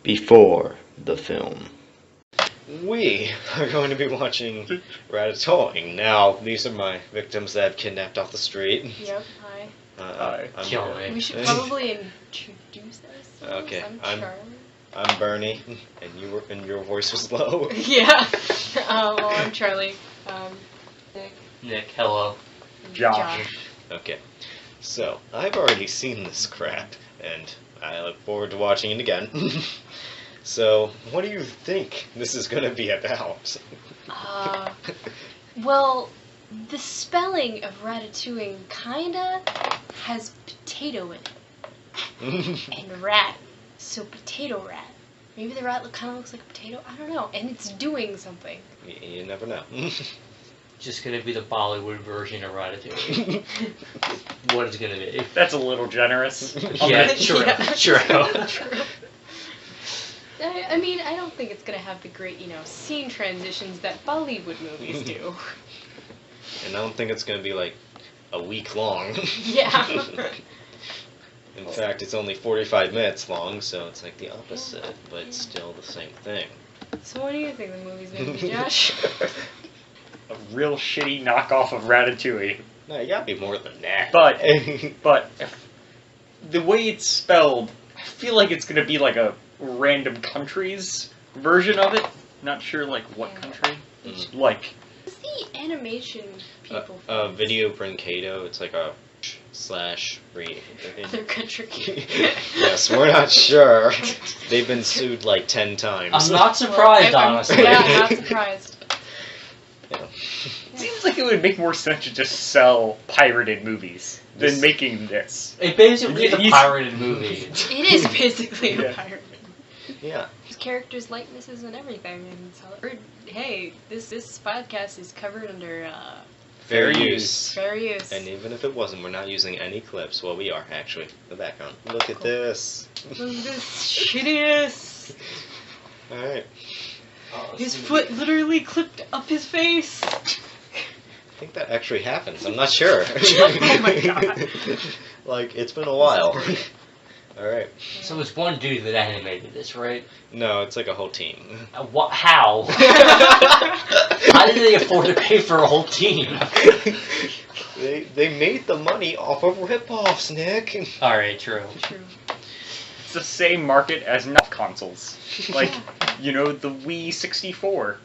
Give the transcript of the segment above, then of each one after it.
before the film. We are going to be watching Ratatoing. Now, these are my victims that I've kidnapped off the street. Yep, hi. I'm We should probably introduce ourselves. Okay, I'm Charlie. I'm Bernie, and your voice was low. Yeah. Well, I'm Charlie. Nick, hello. Josh. Okay, so I've already seen this crap, and I look forward to watching it again. So, what do you think this is going to be about? Well, the spelling of Ratatoing kinda has potato in it. And rat. So potato rat. Maybe the rat kind of looks like a potato? I don't know. And it's doing something. You never know. Just gonna be the Bollywood version of Ratatouille. What is it gonna be? That's a little generous. Yeah, true. True. I mean, I don't think it's gonna have the great, scene transitions that Bollywood movies do. And I don't think it's going to be like a week long. Yeah. In fact, it's only 45 minutes long, so it's like the opposite, but it's still the same thing. So what do you think the movie's gonna be, Josh? A real shitty knockoff of Ratatouille. No, you gotta be more than that. But the way it's spelled, I feel like it's gonna be like a random country's version of it. Not sure like what country. Like What's the animation people Video brinquedo, it's like a other country. Yes, we're not sure. They've been sued like 10 times. I'm not surprised, honestly. Yeah, I'm not surprised. Yeah. seems like it would make more sense to just sell pirated movies than making this. It basically is a pirated movie. It is basically a pirate. Yeah. There's characters, likenesses, and everything. And so, hey, this podcast is covered under Fair use. fair use. And even if it wasn't, we're not using any clips. Well, we are, actually. The background. Look at this. Look at this shittiness. Alright. His foot literally clipped up his face. I think that actually happens. I'm not sure. Oh my god. Like, it's been a while. Alright. So it's one dude that animated this, right? No, it's like a whole team. What? How? How did they afford to pay for a whole team? They made the money off of rip-offs, Nick. Alright, true. True. It's the same market as enough consoles. Like, the Wii 64.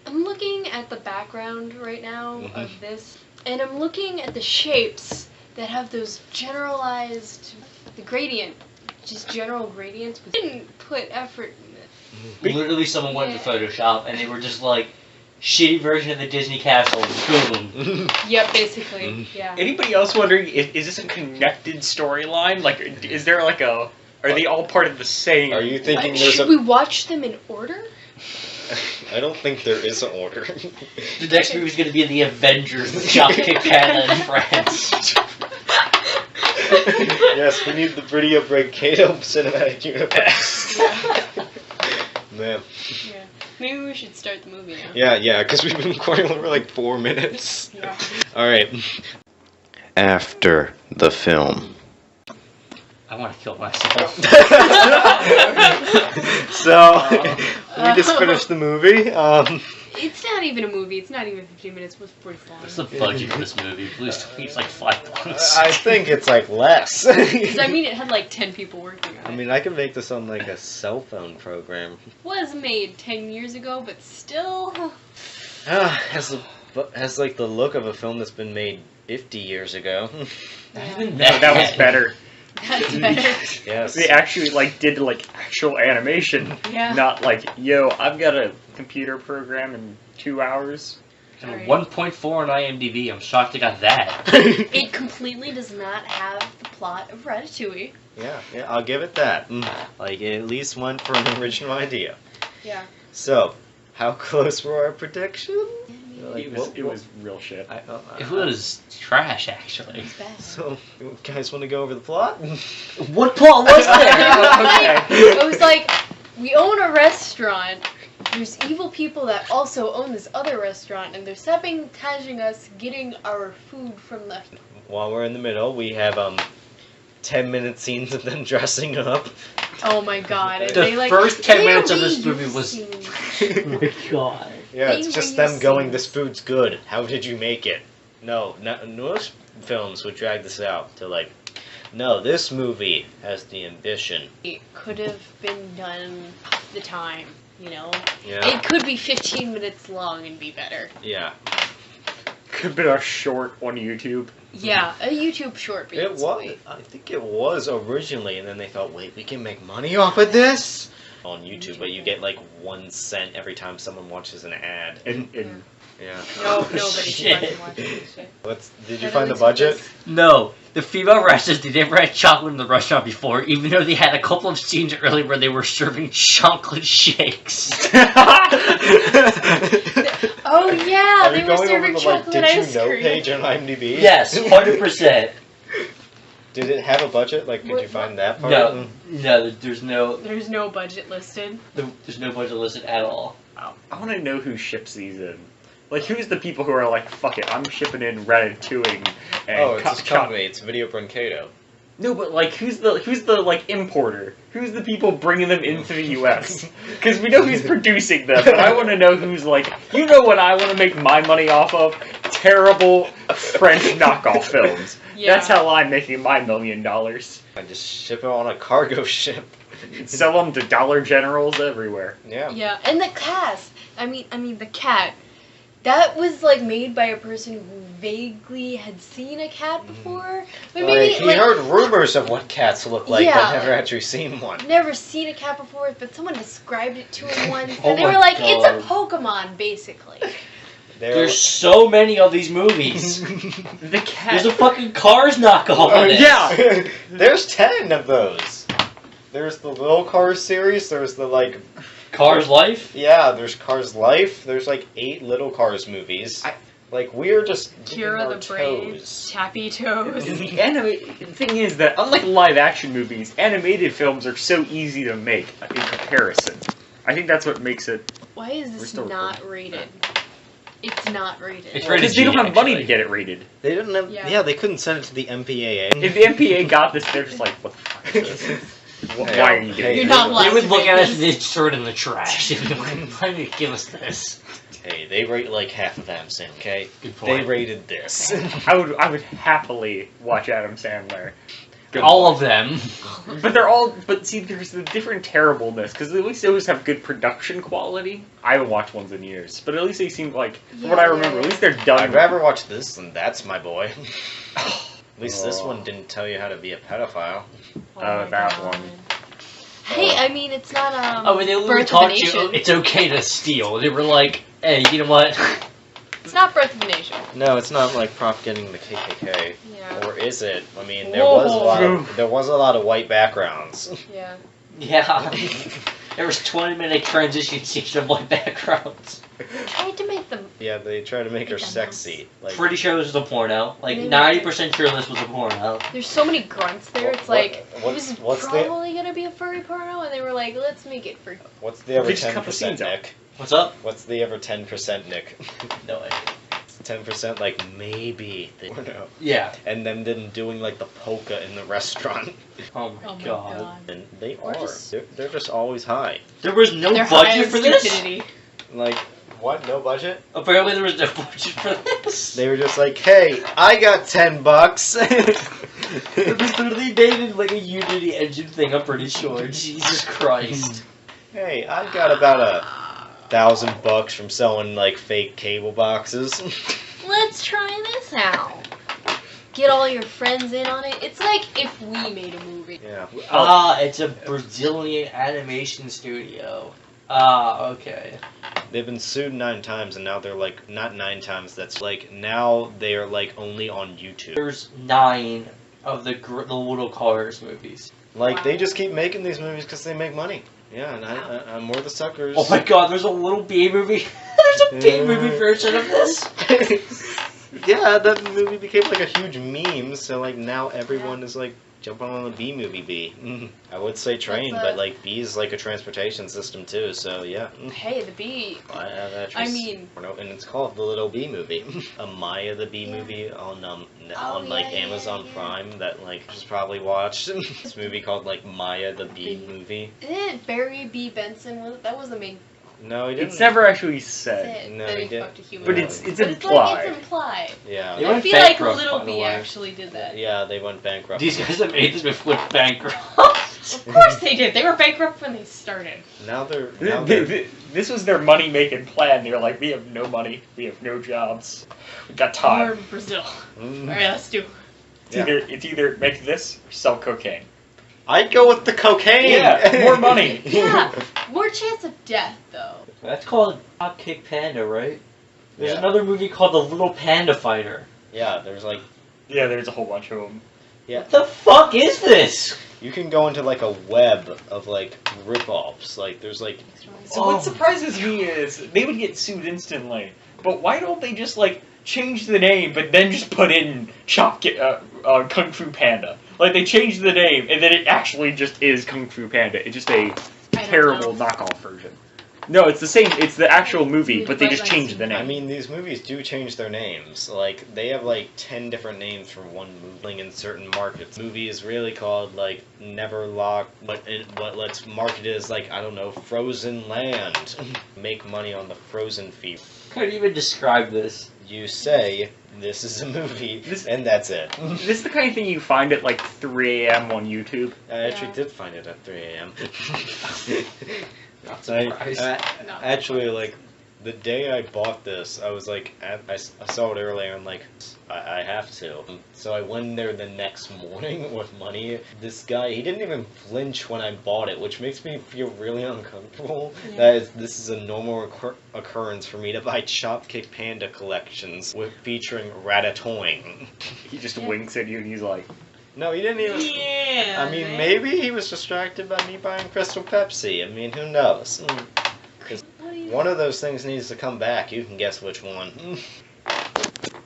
I'm looking at the background right now of this, and I'm looking at the shapes that have those generalized, the gradient, just general gradients, but didn't put effort in it. Literally, someone went to Photoshop and they were just like, shitty version of the Disney castle, boom. Yep, basically, yeah. Anybody else wondering, is this a connected storyline? Like, is there like a... Are they all part of the same... Are you thinking there's Should we watch them in order? I don't think there is an order. The next movie is going to be The Avengers with Shopkick Canada and friends. Yes, we need the Video Brinquedo cinematic universe. Man. Yeah. Maybe we should start the movie now. Yeah, because we've been recording for like 4 minutes. Yeah. Alright. After the film. I want to kill myself. So, we just finished the movie. It's not even a movie. It's not even 15 minutes. It was 45. What's the budget for this movie? Please tell me it's like $5. I think it's like less. Because I mean, it had like 10 people working on it. I mean, I could make this on like a cell phone program. Was made 10 years ago, but still. Has like the look of a film that's been made 50 years ago. That was better. That's better. Yes. They actually did actual animation. Yeah. Not like, yo, I've got a computer program in 2 hours. And Alright. 1.4 on IMDb. I'm shocked they got that. It completely does not have the plot of Ratatouille. Yeah, I'll give it that. Like, it at least went for an original idea. Yeah. So, how close were our predictions? Like, It was real shit. It was trash, actually. It's bad. So, you guys want to go over the plot? What plot was there? It was like, we own a restaurant. There's evil people that also own this other restaurant, and they're sabotaging us getting our food from the... While we're in the middle, we have 10-minute scenes of them dressing up. Oh my god. And The they, like, first 10 they minutes of this movie was- reused- Oh my god. Yeah, it's They just reuse them going, scenes. this food's good. How did you make it? No, most films would drag this out to like, no, this movie has the ambition. It could have been done the time, you know? Yeah, It could be 15 minutes long and be better. yeah. Could have been a short on YouTube. Yeah, a YouTube short. But It it's was. great. I think it was originally, and then they thought, wait, we can make money off of this on YouTube, but you get like 1 cent every time someone watches an ad. And Yeah. No, nobody's Shit. fucking watching this shit. Did you I find don't the budget? accept No, the female wrestlers, they never had chocolate in the restaurant before, even though they had a couple of scenes earlier where they were serving chocolate shakes. Oh yeah, Are they you were going over serving the chocolate did ice you know cream. page on IMDb? Yes, 100%. Did it have a budget? Like, could What- you find that part? No, no, there's no budget listed. there's no budget listed at all. I want to know who ships these in. Like, who's the people who are like, fuck it, I'm shipping in Ratatoing and Oh, it's Cop this Chop. company. It's Video Brinquedo. No, but like, who's the like importer? Who's the people bringing them into the U.S.? Because we know who's producing them, but I want to know who's like, you know what I want to make my money off of? Terrible French knockoff films. Yeah. That's how I'm making my $1 million. I just ship it on a cargo ship. Sell them to Dollar Generals everywhere. Yeah. Yeah, and the cast. I mean the cat. That was like made by a person who vaguely had seen a cat before. But Like, maybe he like heard rumors of what cats look like, Yeah. but never actually seen one. never seen a cat before, but someone described it to him once, Oh and they my were like, God. "It's a Pokemon, basically." There's so many of these movies. The cat. There's a fucking Cars knockoff on it. yeah. There's 10 of those. There's the Little Cars series. There's the like, Cars Life? yeah. There's Cars Life. There's like 8 Little Cars movies. Like we're just dipping Kira our the Brave, toes. Tappy Toes. The thing is that, unlike live action movies, animated films are so easy to make in comparison. I think that's what makes it. Why is this Restore not rated? It's not rated. It's rated Because they don't G, have money actually. to get it rated. They didn't have. Yeah. Yeah, they couldn't send it to the MPAA. If the MPA got this, they're just like, what the fuck is this? Why are you doing Hey, You're this? not allowed They would to look make at us this. and they'd throw it in the trash. They'd be like, why did you give us this? Hey, they rate like half of Adam Sandler. Okay, Good they point. rated this. I would happily watch Adam Sandler. All of them. But they're all. But see, there's the different terribleness because at least those have good production quality. I haven't watched ones in years, but at least they seem like, from what I Yeah, remember, yeah. at least they're done. I'd rather watch this than That's My Boy. At least this Oh. one didn't tell you how to be a pedophile. Oh my that God. one. Hey, I mean, it's not Oh, and they literally Birth of a taught you Nation. it's okay to steal. They were like, hey, you know what? It's not Birth of a Nation. No, it's not like propagating the KKK, Yeah. or is it? I mean, there was a lot of white backgrounds. Yeah. Yeah. There was 20-minute transition scenes of white backgrounds. Tried to make them. Yeah, they try to make her Make them sexy. Like, Pretty sure this was a porno. Like, Maybe. 90% sure this was a porno. There's so many grunts there. It's What- like what- it was what's the- probably gonna be a furry porno, and they were like, "Let's make it for." what's the ever They just cut the 10% scenes out. Nick? What's up? What's the ever 10% Nick? No idea. 10% like maybe they no. Yeah. And them doing like the polka in the restaurant. Oh my, Oh my god. god. And they Or are. just- They're just always high. There was no They're high budget on for this? stupidity. Like, what? No budget? Apparently there was no budget for this. They were just like, hey, I got $10. It was literally made in like a Unity engine thing, I'm pretty sure. Jesus Christ. Hey, I got about $1,000 from selling like fake cable boxes. Let's try this out. Get all your friends in on it. It's like if we made a movie. Yeah. Ah, it's a Brazilian animation studio. Ah, okay. They've been sued 9 times, and now they're like, not 9 times, that's like, now they are like only on YouTube. There's 9 of the Little Cars movies. Like, they Wow. just keep making these movies because they make money. Yeah, and I'm more the suckers. Oh my god, there's a little B movie. There's a B movie version of this. Yeah, that movie became like a huge meme, so like now everyone is like jump on the B movie bee. I would say train, That's, but like B is like a transportation system too. So yeah. Hey, the bee. I mean, and it's called the Little Bee Movie. A Maya the Bee Yeah. movie on Oh, like yeah, Amazon yeah. Prime that like just probably watched. This movie called like Maya the Bee Movie. Didn't Barry B. Benson, that was the main No, he didn't. It's never actually said. it, No, that he he did- fucked a human. But No. it's But it's implied. like, it's implied. Yeah. They I went feel like bankrupt, Little by the B way. actually did that. Yeah, they went bankrupt. These guys that made this before bankrupt. Of course they did. They were bankrupt when they started. Now they're This was their money-making plan. They were like, we have no money, we have no jobs, we got Or time. Brazil. Mm. Alright, let's do. It's either make this or sell cocaine. I'd go with the cocaine. Yeah, more money. Yeah, more chance of death though. That's called Dropkick Panda, right? There's Yeah. another movie called The Little Panda Fighter. Yeah, there's like Yeah, there's a whole bunch of them. Yeah. What the fuck is this? you can go into like a web of like rip-offs. Like there's like So what surprises me is they would get sued instantly. But why don't they just like change the name, but then just put in Kung Fu Panda? Like they changed the name, and then it actually just is Kung Fu Panda. It's just a terrible knockoff version. No, it's the same. It's the actual movie, but they just changed the name. I mean, these movies do change their names. Like, they have like 10 different names for one movie in certain markets. The movie is really called like Never Lock, but let's market it as like, I don't know, Frozen Land. Make money on the Frozen fee. Can't even describe this. You say this is a movie, and that's it. This is the kind of thing you find at like 3 a.m. on YouTube. I actually did find it at 3 a.m. Not surprised. Actually, like, the day I bought this, I was like, I saw it earlier, and like, I have to. So I went there the next morning with money. This guy, he didn't even flinch when I bought it, which makes me feel really uncomfortable. Yeah. This is a normal occurrence for me to buy Chopkick Panda collections featuring Ratatoing. He just winks at you and he's like, No, he didn't even. Yeah. I mean, maybe he was distracted by me buying Crystal Pepsi. I mean, who knows? One of those things needs to come back. You can guess which one.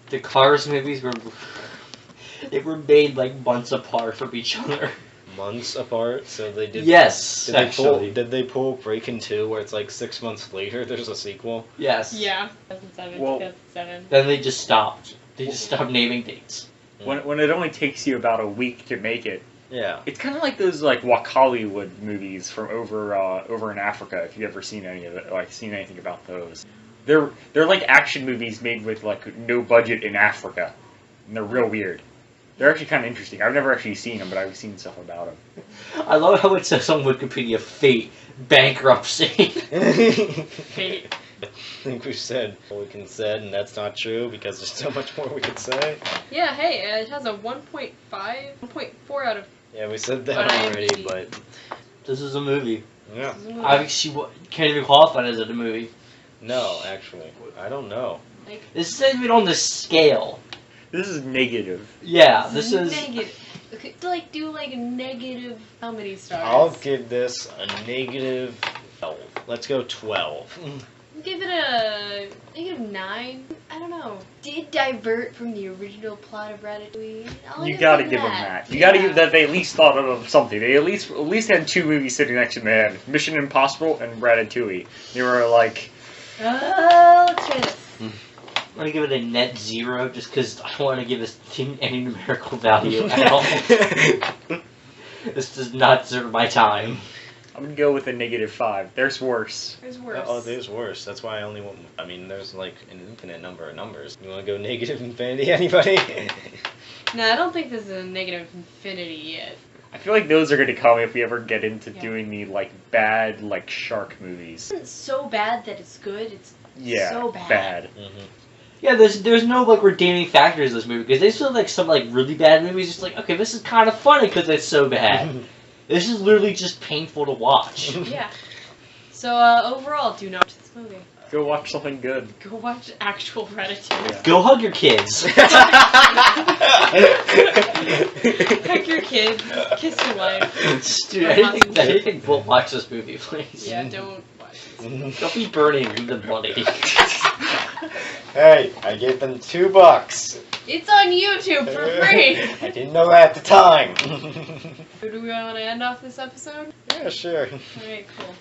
The Cars movies were made like months apart from each other. Months apart, so they did. Yes, Did actually. they pull Breakin' 2, where it's like 6 months later there's a sequel? Yes. Yeah. 2007. Well- 2007. Then they just stopped. They just stopped naming dates. when it only takes you about a week to make it. Yeah. It's kind of like those like Hollywood movies from over in Africa. If you've ever seen any of it, like seen anything about those, they're like action movies made with like no budget in Africa, and they're real weird. They're actually kind of interesting. I've never actually seen them, but I've seen stuff about them. I love how it says on Wikipedia, fate, bankruptcy. Fate. I think we've said what we can say, and that's not true because there's so much more we could say. Yeah, hey, it has a 1.4 out of. Yeah, we said On that already, IMDb. but This is a movie. yeah. Obviously, can't even qualify it as a movie. No, actually, I don't know. This isn't even on the scale. This is negative. Yeah, this is. negative. Okay, like do like a negative how many stars? I'll give this a negative 12. Let's go 12. give it a negative 9. I don't know. Did divert from the original plot of Ratatouille. You gotta give them that. You gotta give that they at least thought of something. They at least had two movies sitting next to them. They had Mission Impossible and Ratatouille. They were like, let's try this. I'm gonna give it a net 0 just because I don't want to give this thing any numerical value at all. This does not deserve my time. I'm gonna go with a negative 5. There's worse. There's worse. Oh, there's worse. That's why I only want. I mean, there's like an infinite number of numbers. You want to go negative infinity? Anybody? No, I don't think this is a negative infinity yet. I feel like those are gonna come if we ever get into Yeah. doing the like bad like shark movies. It's so bad that it's good. It's Yeah, so bad. Mm-hmm. Yeah, there's no like redeeming factors in this movie because they still have, like some like really bad movies. Just like okay, this is kind of funny because it's so bad. This is literally just painful to watch. Yeah. So overall, do not watch this movie. Go watch something good. Go watch actual Ratatouille. Yeah. Go hug your kids. Hug your kids. Kiss your wife. Dude, anything but watch this movie, please. Yeah, don't watch this. Don't be burning the money. Hey, I gave them $2. It's on YouTube for free. I didn't know that at the time. Do we want to end off this episode? Yeah, sure. Alright, cool.